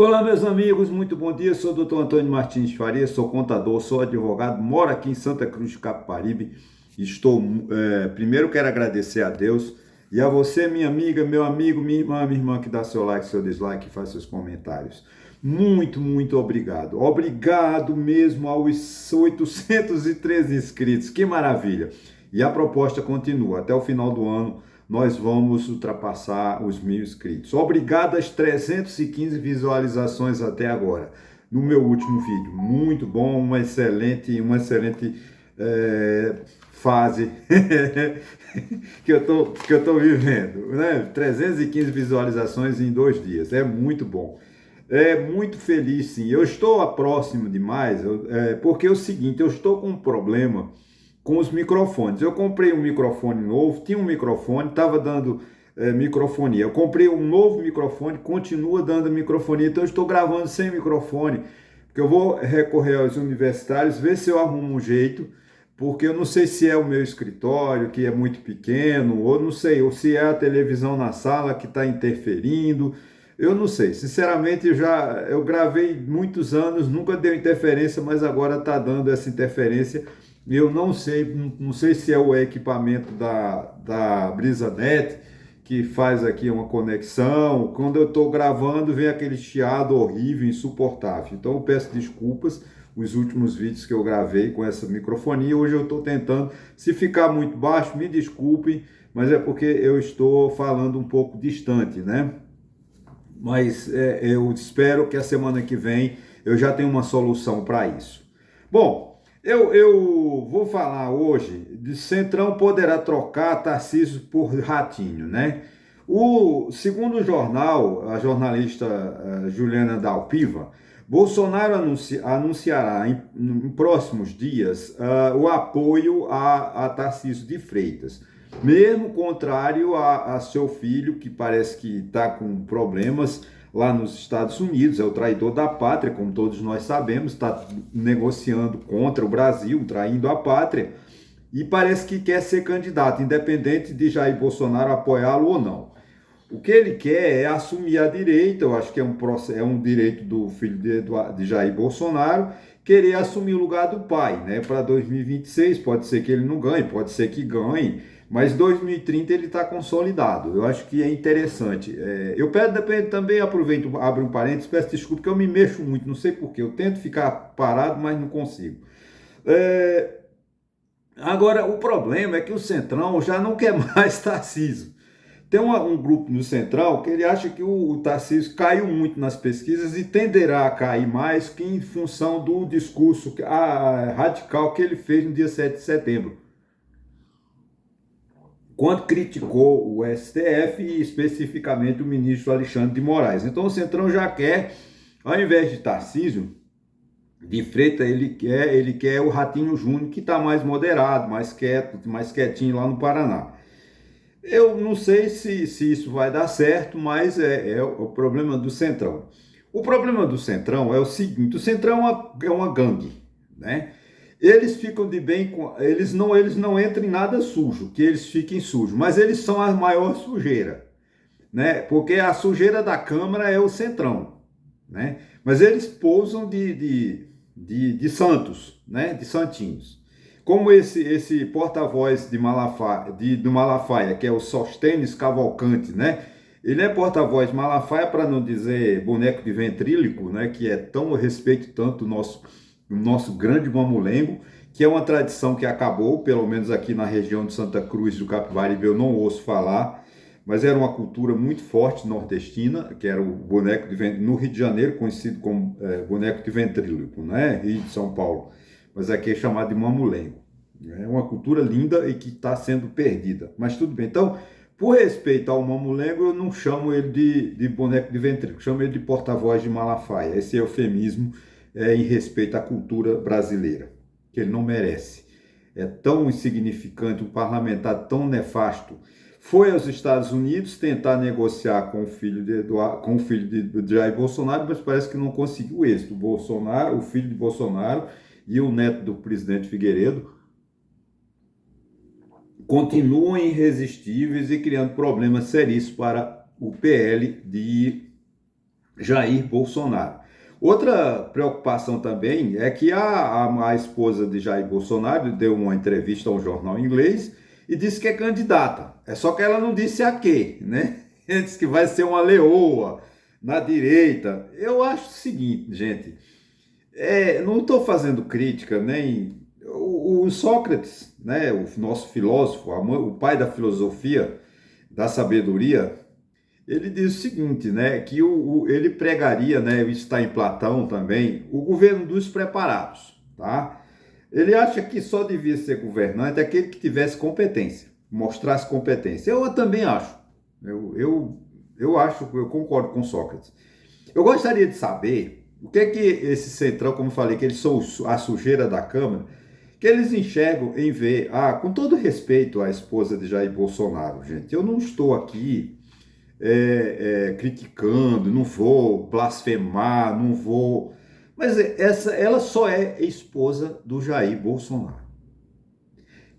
Olá, meus amigos, muito bom dia. Sou o Dr. Antônio Martins Faria, sou contador, sou advogado, moro aqui em Santa Cruz de Capibaribe. Primeiro quero agradecer a Deus e a você, minha amiga, meu amigo, minha irmã que dá seu like, seu dislike e faz seus comentários. Muito obrigado. Obrigado mesmo aos 813 inscritos. Que maravilha! E a proposta continua. Até o final do ano nós vamos ultrapassar os 1.000 inscritos. Obrigado às 315 visualizações até agora no meu último vídeo. Muito bom, uma excelente fase que eu tô vivendo, né? 315 visualizações em 2 dias, é muito bom. É muito feliz, sim. Eu estou próximo demais, porque é o seguinte, eu estou com um problema com os microfones. Eu comprei um microfone novo, tinha um microfone, estava dando microfonia. Eu comprei um novo microfone, continua dando microfonia, então eu estou gravando sem microfone, porque eu vou recorrer aos universitários, ver se eu arrumo um jeito, porque eu não sei se é o meu escritório, que é muito pequeno, ou não sei, ou se é a televisão na sala que está interferindo. Eu não sei, sinceramente eu gravei muitos anos, nunca deu interferência, mas agora está dando essa interferência. Eu não sei se é o equipamento da BrisaNet que faz aqui uma conexão. Quando eu estou gravando, vem aquele chiado horrível, insuportável. Então eu peço desculpas, os últimos vídeos que eu gravei com essa microfonia. Hoje eu estou tentando, se ficar muito baixo, me desculpem, mas é porque eu estou falando um pouco distante, né? Mas eu espero que a semana que vem eu já tenha uma solução para isso. Bom, eu vou falar hoje de Centrão poderá trocar Tarcísio por Ratinho, né? Segundo o jornal, a jornalista Juliana Dalpiva, Bolsonaro anunciará em próximos dias o apoio a Tarcísio de Freitas, mesmo contrário a seu filho, que parece que está com problemas lá nos Estados Unidos, é o traidor da pátria, como todos nós sabemos, está negociando contra o Brasil, traindo a pátria, e parece que quer ser candidato, independente de Jair Bolsonaro apoiá-lo ou não. O que ele quer é assumir a direita, eu acho que é um direito do filho de Jair Bolsonaro, querer assumir o lugar do pai, né? Para 2026, pode ser que ele não ganhe, pode ser que ganhe, mas 2030 ele está consolidado. Eu acho que é interessante. Eu também aproveito, abro um parênteses, peço desculpa, porque eu me mexo muito, não sei porquê. Eu tento ficar parado, mas não consigo. É, Agora, o problema é que o Centrão já não quer mais Tarcísio. Tem um grupo no Central que ele acha que o Tarcísio caiu muito nas pesquisas e tenderá a cair mais que em função do discurso radical que ele fez no dia 7 de setembro, quando criticou o STF e especificamente o ministro Alexandre de Moraes. Então o Centrão já quer, ao invés de Tarcísio de Freitas, ele quer o Ratinho Júnior, que está mais moderado, mais quieto, mais quietinho lá no Paraná. Eu não sei se isso vai dar certo, mas é o problema do Centrão. O problema do Centrão é o seguinte: o Centrão é uma gangue, né? Eles ficam de bem com. Eles não entram em nada sujo, que eles fiquem sujos, mas eles são a maior sujeira, né? Porque a sujeira da Câmara é o Centrão, né? Mas eles pousam de santos, né? De santinhos. Como esse porta-voz do Malafaia, que é o Sostênis Cavalcante, né? Ele é porta-voz de Malafaia, para não dizer boneco de ventrílico, né? Que é tão, eu respeito tanto o nosso grande mamulengo, que é uma tradição que acabou, pelo menos aqui na região de Santa Cruz do Capibaribe, eu não ouço falar, mas era uma cultura muito forte nordestina, que era o boneco de ventrílico, no Rio de Janeiro, conhecido como boneco de ventrílico, né? Rio de São Paulo, mas aqui é chamado de mamulengo. É uma cultura linda e que está sendo perdida, mas tudo bem. Então, por respeito ao mamulengo, eu não chamo ele de boneco de ventríloco, chamo ele de porta-voz de Malafaia. Esse eufemismo é em respeito à cultura brasileira, que ele não merece. É tão insignificante, um parlamentar tão nefasto. Foi aos Estados Unidos tentar negociar com o filho de Jair Bolsonaro, mas parece que não conseguiu êxito. O filho de Bolsonaro e o neto do presidente Figueiredo continuam irresistíveis e criando problemas seríssimos para o PL Jair Bolsonaro. Outra preocupação também é que a esposa de Jair Bolsonaro deu uma entrevista a um jornal inglês e disse que é candidata. É só que ela não disse a quê, né? Ela disse que vai ser uma leoa na direita. Eu acho o seguinte, gente, não estou fazendo crítica, nem o Sócrates, né, o nosso filósofo, o pai da filosofia, da sabedoria, ele diz o seguinte, né, que ele pregaria, né, isso está em Platão também, o governo dos preparados, tá? Ele acha que só devia ser governante aquele que tivesse competência, mostrasse competência. Eu também acho. Eu acho, eu concordo com Sócrates. Eu gostaria de saber o que é que esse centrão, como eu falei, que eles são a sujeira da Câmara, que eles enxergam em ver, com todo respeito à esposa de Jair Bolsonaro, gente, eu não estou aqui criticando, não vou blasfemar, não vou. Mas ela só é esposa do Jair Bolsonaro.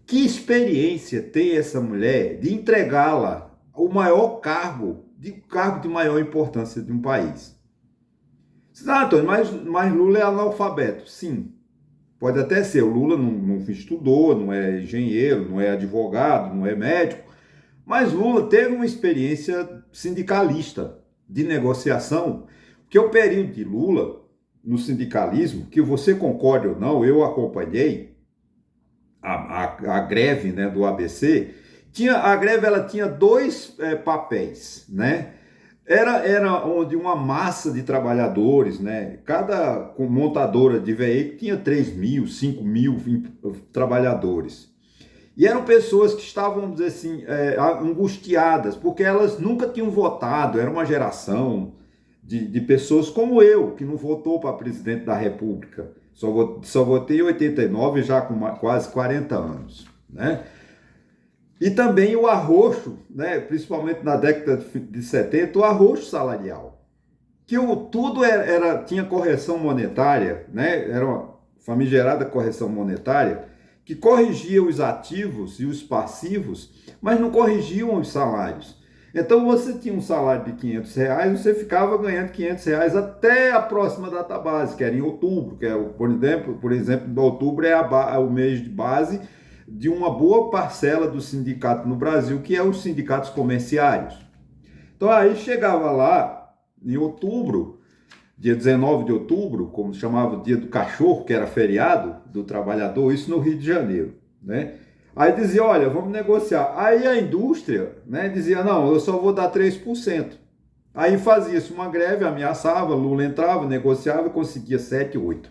Que experiência tem essa mulher de entregá-la ao maior cargo de maior importância de um país? Antônio, mas Lula é analfabeto. Sim, pode até ser. O Lula não estudou, não é engenheiro, não é advogado, não é médico. Mas Lula teve uma experiência sindicalista de negociação, que o período de Lula no sindicalismo, que você concorde ou não, eu acompanhei a greve, né, do ABC. A greve ela tinha dois papéis, né? Era onde uma massa de trabalhadores, né? Cada montadora de veículo tinha 3.000, 5.000 trabalhadores. E eram pessoas que estavam, vamos dizer assim, angustiadas, porque elas nunca tinham votado, era uma geração de pessoas como eu, que não votou para presidente da República. Só votei em 89, já com quase 40 anos, né? E também o arroxo, né, principalmente na década de 70, o arroxo salarial. Que tudo tinha correção monetária, né? Era uma famigerada correção monetária, que corrigia os ativos e os passivos, mas não corrigiam os salários. Então você tinha um salário de R$ 500, você ficava ganhando R$ 500 até a próxima data base, que era em outubro, que é, por exemplo, outubro é o mês de base de uma boa parcela do sindicato no Brasil, que é os sindicatos comerciários. Então aí chegava lá, em outubro, dia 19 de outubro, como chamava o dia do cachorro, que era feriado do trabalhador, isso no Rio de Janeiro, né? Aí dizia, olha, vamos negociar. Aí a indústria, né, dizia, não, eu só vou dar 3%. Aí fazia-se uma greve, ameaçava, Lula entrava, negociava e conseguia 7, 8%.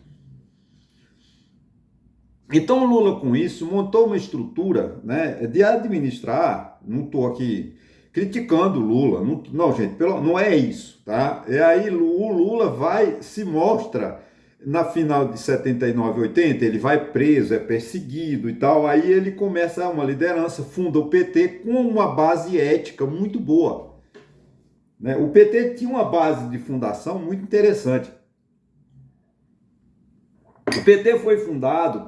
Então Lula com isso montou uma estrutura, né, de administrar, não estou aqui criticando o Lula, não gente, não é isso, tá? E aí o Lula se mostra na final de 79, 80, ele vai preso, é perseguido e tal, aí ele começa uma liderança, funda o PT com uma base ética muito boa, né? O PT tinha uma base de fundação muito interessante. O PT foi fundado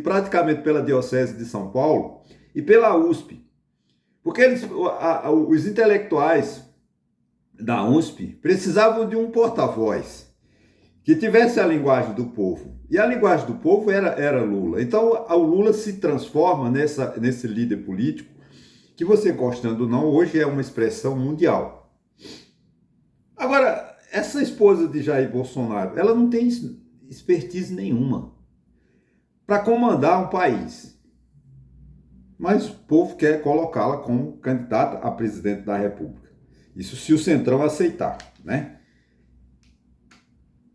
praticamente pela Diocese de São Paulo e pela USP. Porque os intelectuais da USP precisavam de um porta-voz que tivesse a linguagem do povo. E a linguagem do povo era Lula. Então, o Lula se transforma nesse líder político que, você gostando ou não, hoje é uma expressão mundial. Agora, essa esposa de Jair Bolsonaro, ela não tem expertise nenhuma para comandar um país. Mas o povo quer colocá-la como candidata a presidente da República. Isso se o Centrão aceitar, né?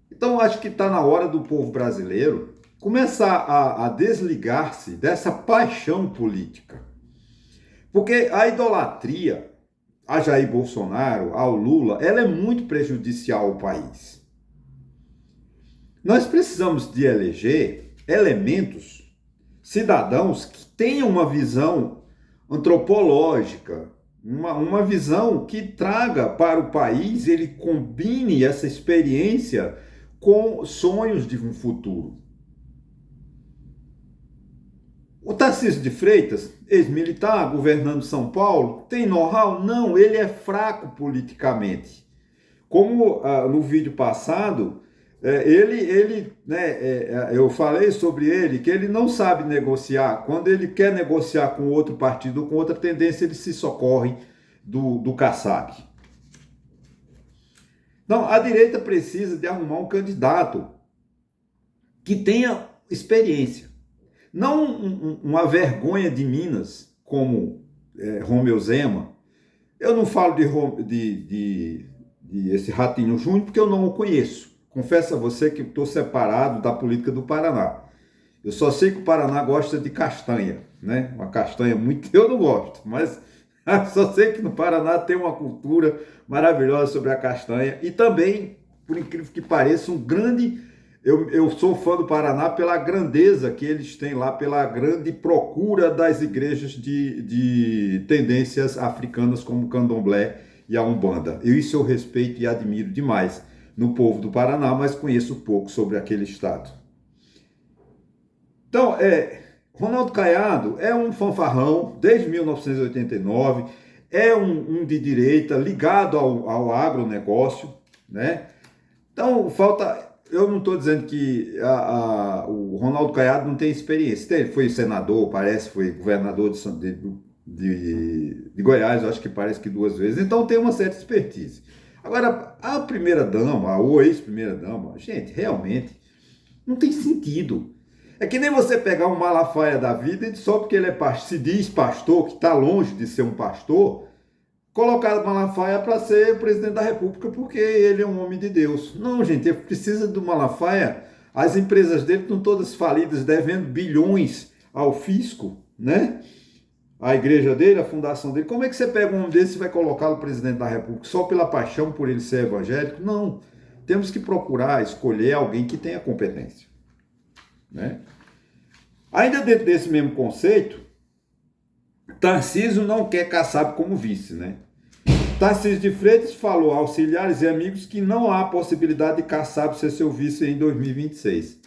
Então, acho que está na hora do povo brasileiro começar a desligar-se dessa paixão política. Porque a idolatria a Jair Bolsonaro, ao Lula, ela é muito prejudicial ao país. Nós precisamos de eleger elementos, cidadãos que tenham uma visão antropológica, uma visão que traga para o país, ele combine essa experiência com sonhos de um futuro. O Tarcísio de Freitas, ex-militar, governando São Paulo, tem know-how? Não, ele é fraco politicamente. como no vídeo passado, eu falei sobre ele, que ele não sabe negociar. Quando ele quer negociar com outro partido ou com outra tendência, ele se socorre do Kassab. Então, a direita precisa de arrumar um candidato que tenha experiência. Não uma vergonha de Minas, como Romeu Zema. Eu não falo de esse Ratinho Júnior porque eu não o conheço. Confesso a você que estou separado da política do Paraná. Eu só sei que o Paraná gosta de castanha, né? Uma castanha muito... Eu não gosto, mas só sei que no Paraná tem uma cultura maravilhosa sobre a castanha. E também, por incrível que pareça, um grande... Eu sou fã do Paraná pela grandeza que eles têm lá, pela grande procura das igrejas de tendências africanas como o Candomblé e a Umbanda. Isso eu respeito e admiro demais no povo do Paraná, mas conheço pouco sobre aquele estado. Então, Ronaldo Caiado é um fanfarrão desde 1989, é um de direita ligado ao agronegócio, né? Então, eu não estou dizendo que o Ronaldo Caiado não tem experiência. Ele foi senador, parece, foi governador de Goiás, eu acho que parece que 2 vezes. Então tem uma certa expertise. Agora, a primeira-dama, ou ex-primeira-dama, gente, realmente não tem sentido. É que nem você pegar um Malafaia da vida e só porque ele se diz pastor, que está longe de ser um pastor, colocar Malafaia para ser presidente da República porque ele é um homem de Deus. Não, gente, ele precisa do Malafaia. As empresas dele estão todas falidas, devendo bilhões ao fisco, né? A igreja dele, a fundação dele. Como é que você pega um homem desse e vai colocá-lo presidente da República só pela paixão por ele ser evangélico? Não. Temos que procurar escolher alguém que tenha competência, né? Ainda dentro desse mesmo conceito, Tarcísio não quer Kassab como vice, né? Tarcísio de Freitas falou a auxiliares e amigos que não há possibilidade de Kassab ser seu vice em 2026.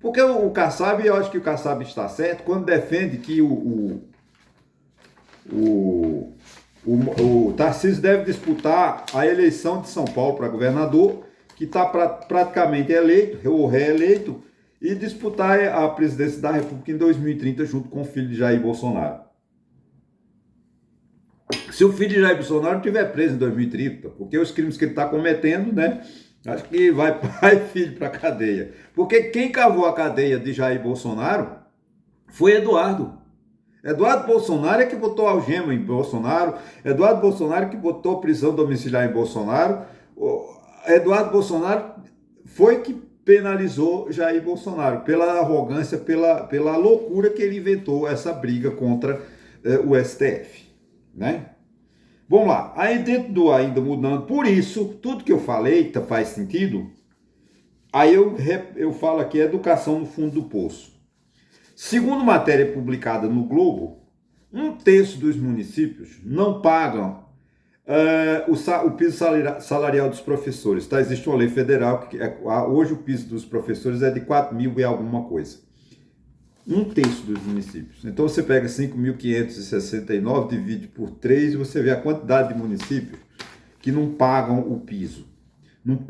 Porque o Kassab, eu acho que o Kassab está certo quando defende que o Tarcísio deve disputar a eleição de São Paulo para governador, que está praticamente eleito, ou reeleito, e disputar a presidência da República em 2030 junto com o filho de Jair Bolsonaro. Se o filho de Jair Bolsonaro estiver preso em 2030, porque os crimes que ele está cometendo, né? Acho que vai pai e filho para a cadeia. Porque quem cavou a cadeia de Jair Bolsonaro foi Eduardo. Eduardo Bolsonaro é que botou algema em Bolsonaro. Eduardo Bolsonaro que botou prisão domiciliar em Bolsonaro. Eduardo Bolsonaro foi que penalizou Jair Bolsonaro pela arrogância, pela loucura que ele inventou essa briga contra o STF, né? Vamos lá, aí dentro do ainda mudando, por isso, tudo que eu falei faz sentido, aí eu falo aqui educação no fundo do poço. Segundo matéria publicada no Globo, 1/3 dos municípios não pagam o piso salarial dos professores. Tá? Existe uma lei federal que hoje o piso dos professores é de 4 mil e alguma coisa. 1/3 dos municípios. Então você pega 5.569, divide por 3 e você vê a quantidade de municípios que não pagam o piso.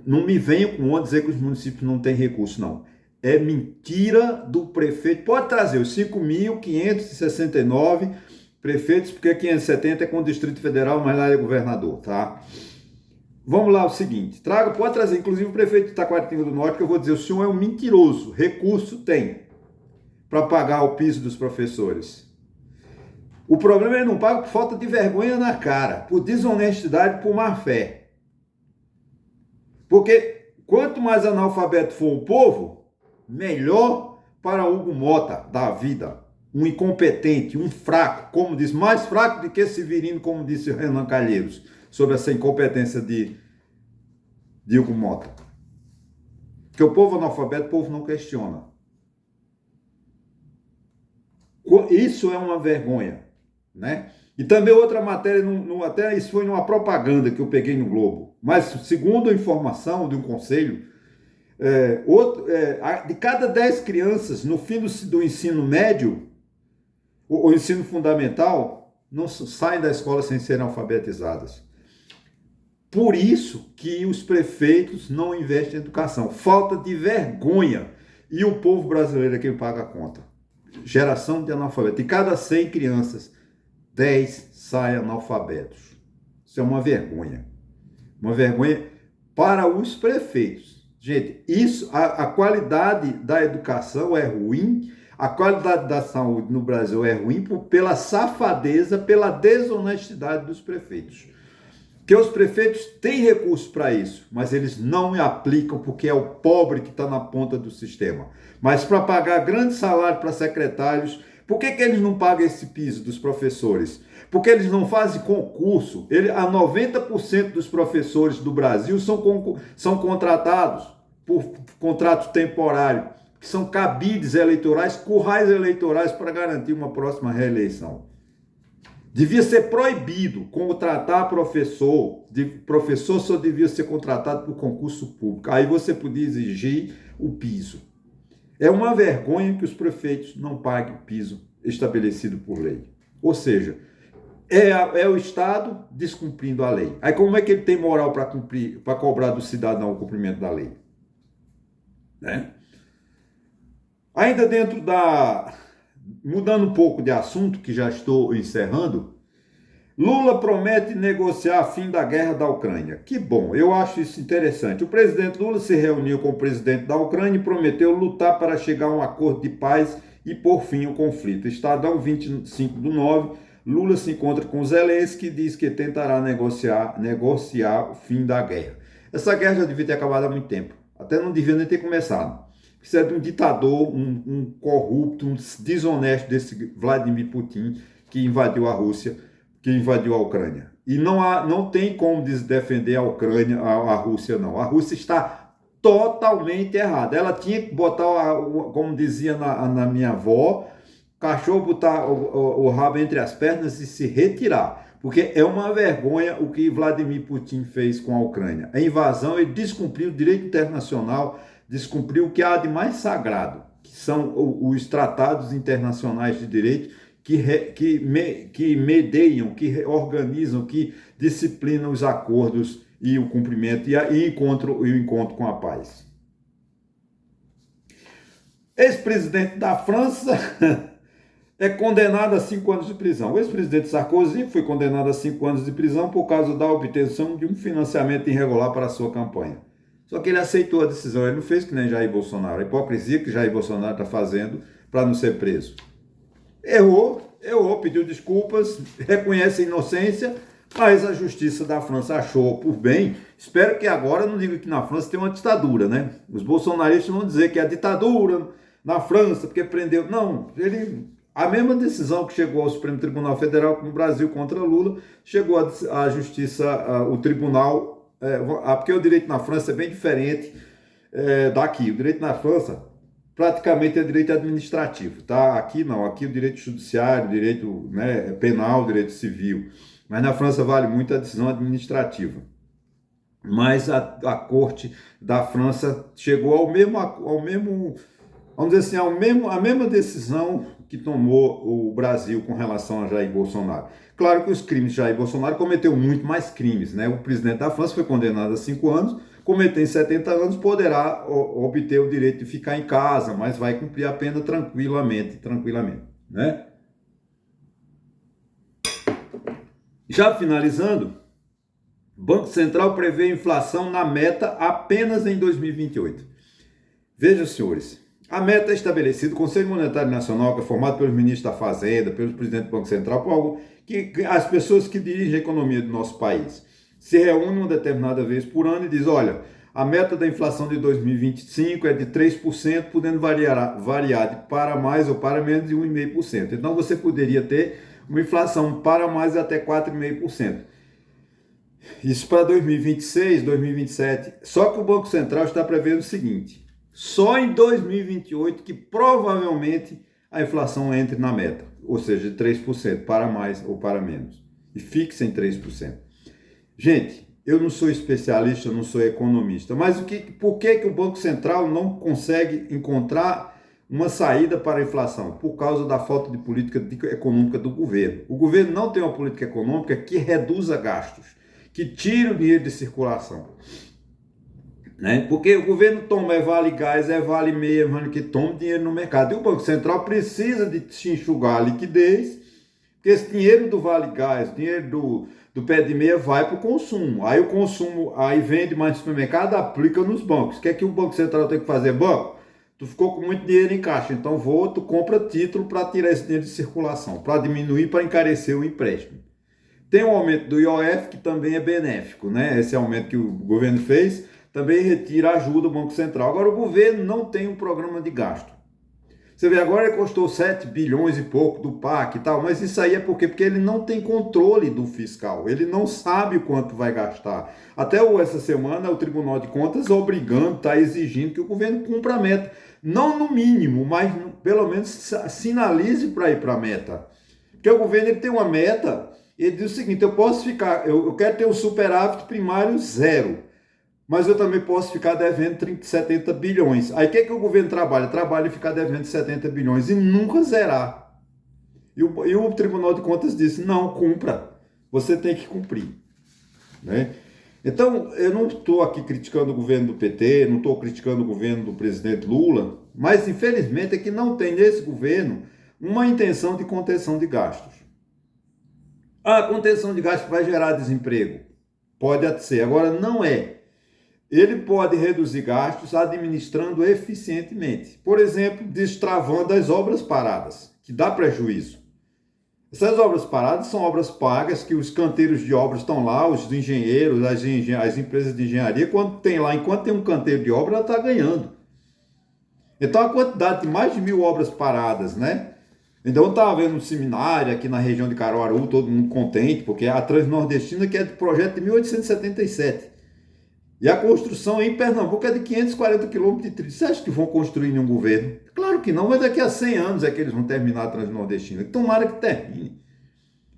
Não me venham com onde dizer que os municípios não têm recurso, não. É mentira do prefeito. Pode trazer os 5.569 prefeitos, porque 570 é com o Distrito Federal, mas lá é governador, tá? Vamos lá, o seguinte. Pode trazer, inclusive, o prefeito de Taquaritinga do Norte, que eu vou dizer, o senhor é um mentiroso. Recurso tem para pagar o piso dos professores. O problema é que ele não paga por falta de vergonha na cara, por desonestidade, por má fé. Porque quanto mais analfabeto for o povo, melhor para Hugo Mota da vida. Um incompetente, um fraco, como diz, mais fraco do que Severino, como disse Renan Calheiros, sobre essa incompetência de Hugo Mota. Porque o povo analfabeto, o povo não questiona. Isso é uma vergonha, né? E também outra matéria, até isso foi numa propaganda que eu peguei no Globo, mas segundo a informação de um conselho, de cada 10 crianças no fim do ensino médio, o ensino fundamental, não saem da escola sem serem alfabetizadas. Por isso que os prefeitos não investem em educação. Falta de vergonha. E o povo brasileiro é quem paga a conta. Geração de analfabetos. De cada 100 crianças, 10 saem analfabetos. Isso é uma vergonha. Uma vergonha para os prefeitos. Gente, isso, a qualidade da educação é ruim, a qualidade da saúde no Brasil é ruim pela safadeza, pela desonestidade dos prefeitos. Porque os prefeitos têm recursos para isso, mas eles não aplicam porque é o pobre que está na ponta do sistema. Mas para pagar grande salário para secretários, por que eles não pagam esse piso dos professores? Porque eles não fazem concurso. A 90% dos professores do Brasil são contratados por contrato temporário, que são cabides eleitorais, currais eleitorais para garantir uma próxima reeleição. Devia ser proibido contratar professor. Professor só devia ser contratado por concurso público. Aí você podia exigir o piso. É uma vergonha que os prefeitos não paguem o piso estabelecido por lei. Ou seja, é o Estado descumprindo a lei. Aí como é que ele tem moral para cumprir, para cobrar do cidadão o cumprimento da lei? Né? Ainda mudando um pouco de assunto, que já estou encerrando, Lula promete negociar fim da guerra da Ucrânia. Que bom, eu acho isso interessante. O presidente Lula se reuniu com o presidente da Ucrânia e prometeu lutar para chegar a um acordo de paz e pôr fim ao conflito. Estadão 25/9, Lula se encontra com Zelensky e diz que tentará negociar o fim da guerra. Essa guerra já devia ter acabado há muito tempo. Até não devia nem ter começado. Isso é de um ditador, um corrupto, um desonesto desse Vladimir Putin que invadiu a Rússia, que invadiu a Ucrânia. E não tem como defender a Ucrânia, a Rússia, não. A Rússia está totalmente errada. Ela tinha que botar, como dizia na minha avó, cachorro botar o rabo entre as pernas e se retirar. Porque é uma vergonha o que Vladimir Putin fez com a Ucrânia. A invasão, ele descumpriu o direito internacional, descumpriu o que há de mais sagrado, que são os tratados internacionais de direito que medeiam, que organizam, que disciplinam os acordos e o cumprimento e o encontro com a paz. Ex-presidente da França é condenado a 5 anos de prisão. O ex-presidente Sarkozy foi condenado a 5 anos de prisão por causa da obtenção de um financiamento irregular para a sua campanha. Só que ele aceitou a decisão, ele não fez que nem Jair Bolsonaro. A hipocrisia que Jair Bolsonaro está fazendo para não ser preso. Errou, pediu desculpas, reconhece a inocência, mas a justiça da França achou por bem. Espero que agora não diga que na França tem uma ditadura, né? Os bolsonaristas vão dizer que é a ditadura na França, porque prendeu. Não, a mesma decisão que chegou ao Supremo Tribunal Federal no Brasil contra Lula, chegou à justiça, o tribunal. Porque o direito na França é bem diferente daqui. O direito na França praticamente é direito administrativo, tá? Aqui não, aqui o direito judiciário, o direito penal, o direito civil. Mas na França vale muito a decisão administrativa. Mas a Corte da França chegou ao mesmo, vamos dizer assim, a mesma decisão que tomou o Brasil com relação a Jair Bolsonaro. Claro que os crimes de Jair Bolsonaro cometeu muito mais crimes, né? O presidente da França foi condenado a 5 anos, cometendo 70 anos, poderá obter o direito de ficar em casa, mas vai cumprir a pena tranquilamente, né? Já finalizando, o Banco Central prevê inflação na meta apenas em 2028. Vejam, senhores, a meta é estabelecida, o Conselho Monetário Nacional, que é formado pelos ministros da Fazenda, pelos presidentes do Banco Central, que as pessoas que dirigem a economia do nosso país se reúnem uma determinada vez por ano e dizem, olha, a meta da inflação de 2025 é de 3%, podendo variar de para mais ou para menos de 1,5%. Então você poderia ter uma inflação para mais até 4,5%. Isso para 2026, 2027. Só que o Banco Central está prevendo o seguinte, só em 2028 que provavelmente a inflação entre na meta, ou seja, de 3%, para mais ou para menos. E fixe em 3%. Gente, eu não sou especialista, eu não sou economista, mas por que o Banco Central não consegue encontrar uma saída para a inflação? Por causa da falta de política econômica do governo. O governo não tem uma política econômica que reduza gastos, que tire o dinheiro de circulação. Né? Porque o governo toma vale gás, vale meia, mano, que toma dinheiro no mercado. E o Banco Central precisa de se enxugar a liquidez, porque esse dinheiro do vale gás, dinheiro do pé de meia vai para o consumo. Aí o consumo, aí vende mais no supermercado, aplica nos bancos. O que é que o Banco Central tem que fazer? Banco, tu ficou com muito dinheiro em caixa, então tu compra título para tirar esse dinheiro de circulação, para diminuir, para encarecer o empréstimo. Tem um aumento do IOF, que também é benéfico, né? Esse aumento que o governo fez também retira ajuda do Banco Central. Agora, o governo não tem um programa de gasto. Você vê, agora ele custou 7 bilhões e pouco do PAC e tal, mas isso aí é por quê? Porque ele não tem controle do fiscal, ele não sabe quanto vai gastar. Até essa semana, o Tribunal de Contas obrigando, está exigindo que o governo cumpra a meta. Não no mínimo, mas pelo menos sinalize para ir para a meta. Porque o governo ele tem uma meta, ele diz o seguinte, eu quero ter um superávit primário zero. Mas eu também posso ficar devendo 70 bilhões. Aí o que o governo trabalha? Trabalha em ficar devendo 70 bilhões e nunca zerar. E o Tribunal de Contas disse, não, cumpra. Você tem que cumprir. Né? Então, eu não estou aqui criticando o governo do PT, não estou criticando o governo do presidente Lula, mas infelizmente é que não tem nesse governo uma intenção de contenção de gastos. A contenção de gastos vai gerar desemprego. Pode ser. Agora, não é. Ele pode reduzir gastos administrando eficientemente. Por exemplo, destravando as obras paradas, que dá prejuízo. Essas obras paradas são obras pagas, que os canteiros de obras estão lá, os engenheiros, as empresas de engenharia, enquanto tem um canteiro de obra, ela está ganhando. Então, a quantidade de mais de 1.000 obras paradas, né? Então, eu estava vendo um seminário aqui na região de Caruaru, todo mundo contente, porque a Transnordestina, que é do projeto de 1877. E a construção em Pernambuco é de 540 quilômetros de trilho. Você acha que vão construir em um governo? Claro que não, mas daqui a 100 anos é que eles vão terminar a Transnordestina. Tomara que termine.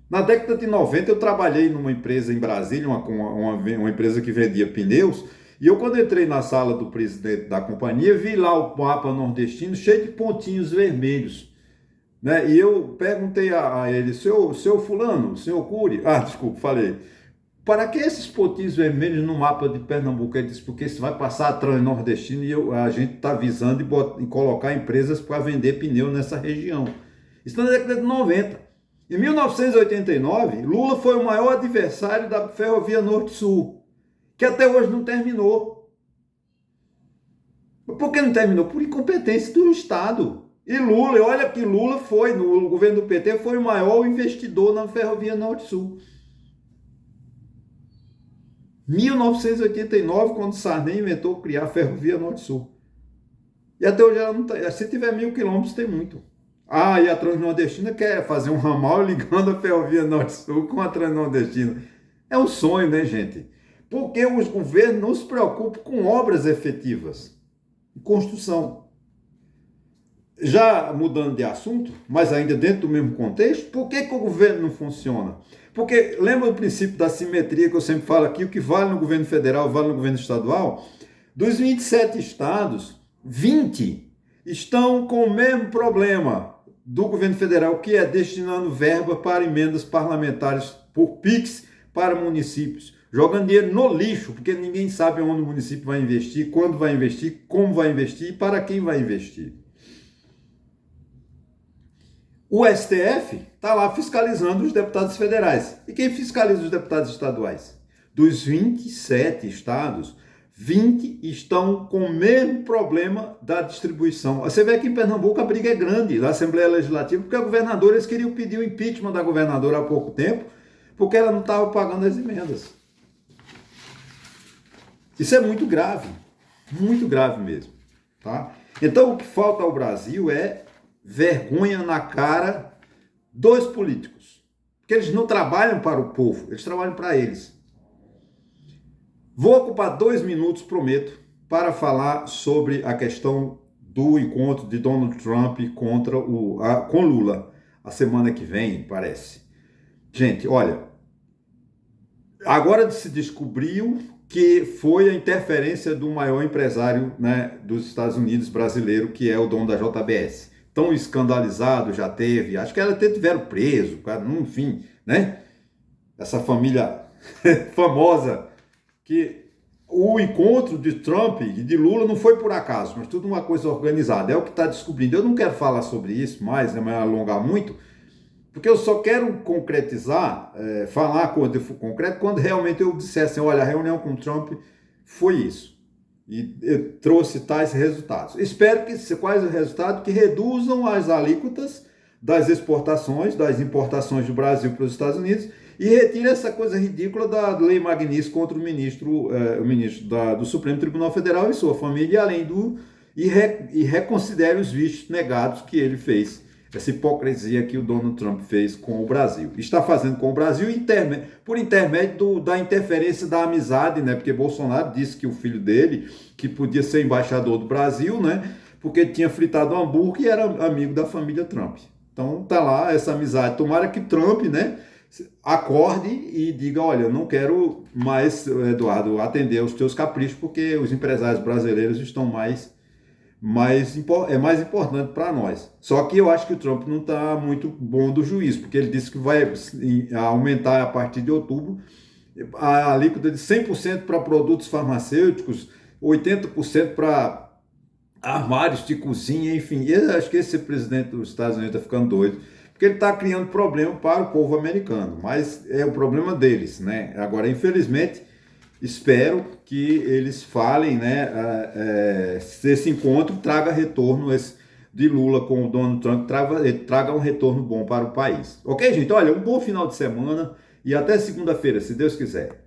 Na década de 90 eu trabalhei numa empresa em Brasília, uma empresa que vendia pneus, e eu quando entrei na sala do presidente da companhia, vi lá o mapa nordestino cheio de pontinhos vermelhos. Né? E eu perguntei a ele, seu fulano, senhor Cury, desculpa, falei, para que esses pontinhos vermelhos no mapa de Pernambuco? Ele disse, porque isso vai passar a Transnordestina e a gente está visando em colocar empresas para vender pneu nessa região. Isso na década de 90. Em 1989, Lula foi o maior adversário da Ferrovia Norte-Sul, que até hoje não terminou. Por que não terminou? Por incompetência do Estado. E Lula, olha que Lula foi, no governo do PT, foi o maior investidor na Ferrovia Norte-Sul. 1989, quando Sarney inventou criar a Ferrovia Norte-Sul. E até hoje ela não está. Se tiver 1.000 quilômetros, tem muito. E a Transnordestina quer fazer um ramal ligando a Ferrovia Norte-Sul com a Transnordestina. É um sonho, né, gente? Porque os governos não se preocupam com obras efetivas, construção. Já mudando de assunto, mas ainda dentro do mesmo contexto, por que o governo não funciona? Porque lembra o princípio da simetria que eu sempre falo aqui, o que vale no governo federal, vale no governo estadual? Dos 27 estados, 20 estão com o mesmo problema do governo federal, que é destinando verba para emendas parlamentares por PIX para municípios, jogando dinheiro no lixo, porque ninguém sabe onde o município vai investir, quando vai investir, como vai investir e para quem vai investir. O STF está lá fiscalizando os deputados federais. E quem fiscaliza os deputados estaduais? Dos 27 estados, 20 estão com o mesmo problema da distribuição. Você vê que em Pernambuco a briga é grande, na Assembleia Legislativa, porque a governadora, eles queriam pedir o impeachment da governadora há pouco tempo, porque ela não estava pagando as emendas. Isso é muito grave mesmo. Tá? Então o que falta ao Brasil é vergonha na cara dos políticos. Porque eles não trabalham para o povo, eles trabalham para eles. Vou ocupar 2 minutos, prometo, para falar sobre a questão do encontro de Donald Trump com Lula, a semana que vem, parece. Gente, olha, agora se descobriu que foi a interferência do maior empresário, né, dos Estados Unidos brasileiro, que é o dono da JBS. Tão escandalizado já teve, acho que até tiveram preso, cara, enfim, né? Essa família famosa, que o encontro de Trump e de Lula não foi por acaso, mas tudo uma coisa organizada. É o que está descobrindo. Eu não quero falar sobre isso mais, né, mas alongar muito, porque eu só quero concretizar, falar quando eu for concreto, quando realmente eu disser assim, olha, a reunião com Trump foi isso. E trouxe tais resultados. Espero que quais o resultado? Que reduzam as alíquotas das exportações, das importações do Brasil para os Estados Unidos e retire essa coisa ridícula da lei Magnífica contra o ministro do Supremo Tribunal Federal e sua família, e reconsidere os vistos negados que ele fez, essa hipocrisia que o Donald Trump fez com o Brasil. Está fazendo com o Brasil por intermédio da interferência da amizade, né? Porque Bolsonaro disse que o filho dele, que podia ser embaixador do Brasil, né? Porque tinha fritado um hambúrguer e era amigo da família Trump. Então tá lá essa amizade. Tomara que Trump, né, acorde e diga, olha, eu não quero mais, Eduardo, atender aos teus caprichos, porque os empresários brasileiros estão é mais importante para nós. Só que eu acho que o Trump não está muito bom do juízo, porque ele disse que vai aumentar a partir de outubro a alíquota de 100% para produtos farmacêuticos, 80% para armários de cozinha, enfim. Eu acho que esse presidente dos Estados Unidos está ficando doido, porque ele está criando problema para o povo americano, mas é o problema deles, né? Agora, infelizmente, espero que eles falem, né? Se esse encontro traga retorno de Lula com o Donald Trump, traga um retorno bom para o país. Ok, gente? Olha, um bom final de semana e até segunda-feira, se Deus quiser.